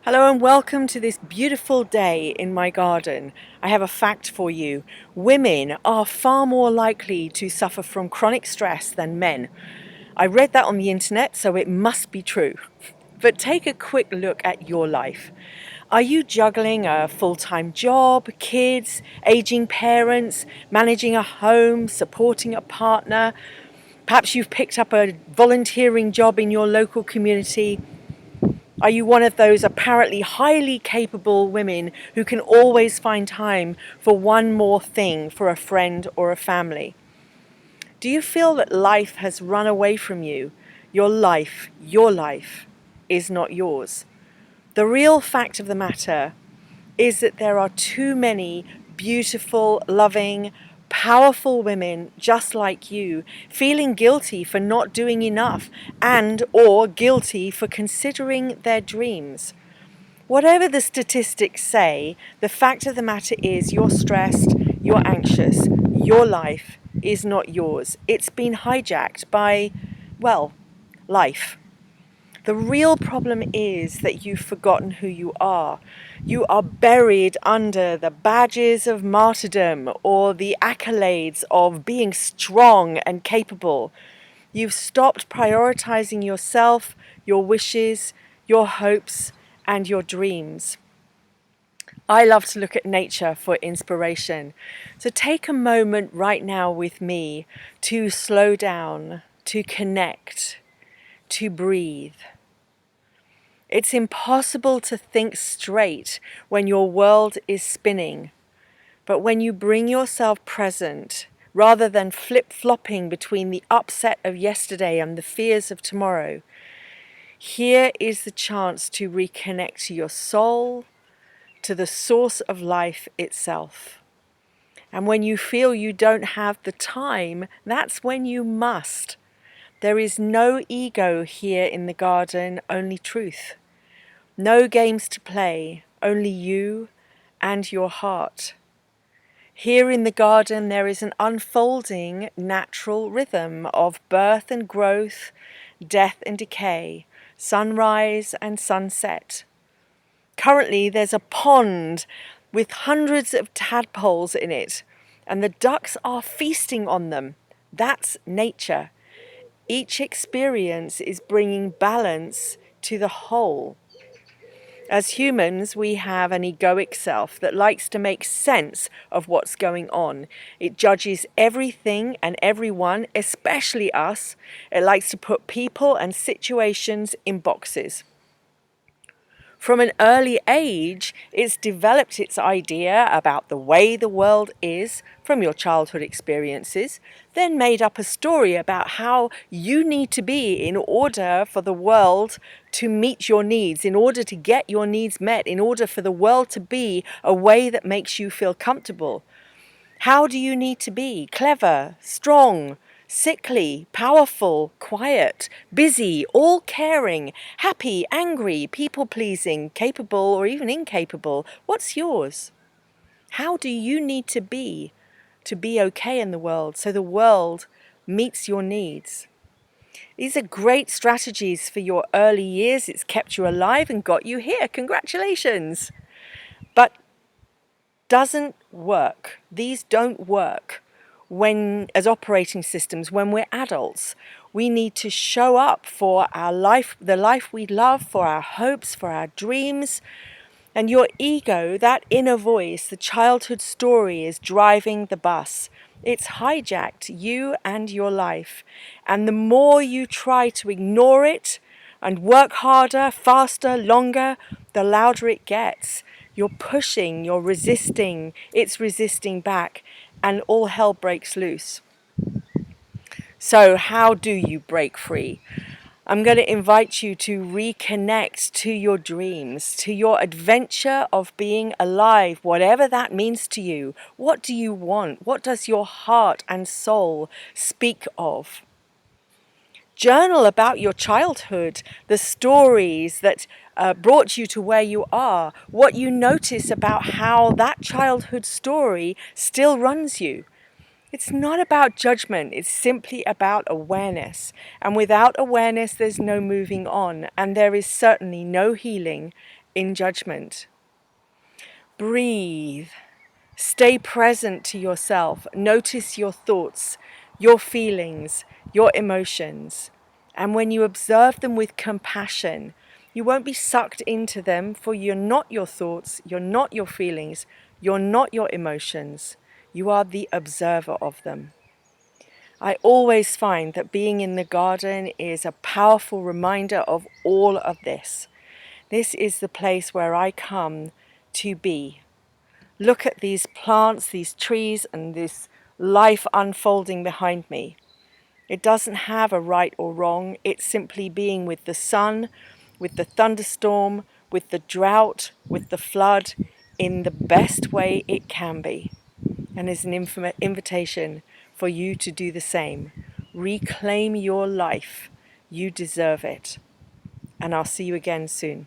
Hello and welcome to this beautiful day in my garden. I have a fact for you. Women are far more likely to suffer from chronic stress than men. I read that on the internet, so it must be true. But take a quick look at your life. Are you juggling a full-time job, kids, aging parents, managing a home, supporting a partner? Perhaps you've picked up a volunteering job in your local community. Are you one of those apparently highly capable women who can always find time for one more thing for a friend or a family? Do you feel that life has run away from you? Your life is not yours. The real fact of the matter is that there are too many beautiful, loving, powerful women just like you, feeling guilty for not doing enough and or guilty for considering their dreams. Whatever the statistics say, the fact of the matter is you're stressed, you're anxious, your life is not yours. It's been hijacked by, well, life. The real problem is that you've forgotten who you are. You are buried under the badges of martyrdom or the accolades of being strong and capable. You've stopped prioritizing yourself, your wishes, your hopes, and your dreams. I love to look at nature for inspiration. So take a moment right now with me to slow down, to connect, to breathe. It's impossible to think straight when your world is spinning. But when you bring yourself present, rather than flip-flopping between the upset of yesterday and the fears of tomorrow, here is the chance to reconnect to your soul, to the source of life itself. And when you feel you don't have the time, that's when you must. There is no ego here in the garden, only truth. No games to play, only you and your heart. Here in the garden there is an unfolding natural rhythm of birth and growth, death and decay, sunrise and sunset. Currently there's a pond with hundreds of tadpoles in it, and the ducks are feasting on them. That's nature. Each experience is bringing balance to the whole. As humans, we have an egoic self that likes to make sense of what's going on. It judges everything and everyone, especially us. It likes to put people and situations in boxes. From an early age, it's developed its idea about the way the world is from your childhood experiences, then made up a story about how you need to be in order for the world to meet your needs, in order to get your needs met, in order for the world to be a way that makes you feel comfortable. How do you need to be? Clever, strong, sickly, powerful, quiet, busy, all caring, happy, angry, people-pleasing, capable or even incapable. What's yours? How do you need to be okay in the world so the world meets your needs? These are great strategies for your early years. It's kept you alive and got you here. Congratulations. But doesn't work. These don't work when, as operating systems, when we're adults. We need to show up for our life, the life we love, for our hopes, for our dreams. And your ego, that inner voice, the childhood story, is driving the bus. It's hijacked you and your life. And the more you try to ignore it and work harder, faster, longer, the louder it gets. You're pushing, you're resisting, it's resisting back, and all hell breaks loose. So how do you break free? I'm going to invite you to reconnect to your dreams, to your adventure of being alive, whatever that means to you. What do you want? What does your heart and soul speak of? Journal about your childhood, the stories that brought you to where you are, what you notice about how that childhood story still runs you. It's not about judgment, it's simply about awareness. And without awareness, there's no moving on, and there is certainly no healing in judgment. Breathe. Stay present to yourself. Notice your thoughts, your feelings, your emotions. And when you observe them with compassion, you won't be sucked into them, for you're not your thoughts, you're not your feelings, you're not your emotions. You are the observer of them. I always find that being in the garden is a powerful reminder of all of this. This is the place where I come to be. Look at these plants, these trees, and this life unfolding behind me. It doesn't have a right or wrong. It's simply being with the sun, with the thunderstorm, with the drought, with the flood, in the best way it can be. And is an invitation for you to do the same. Reclaim your life. You deserve it. And I'll see you again soon.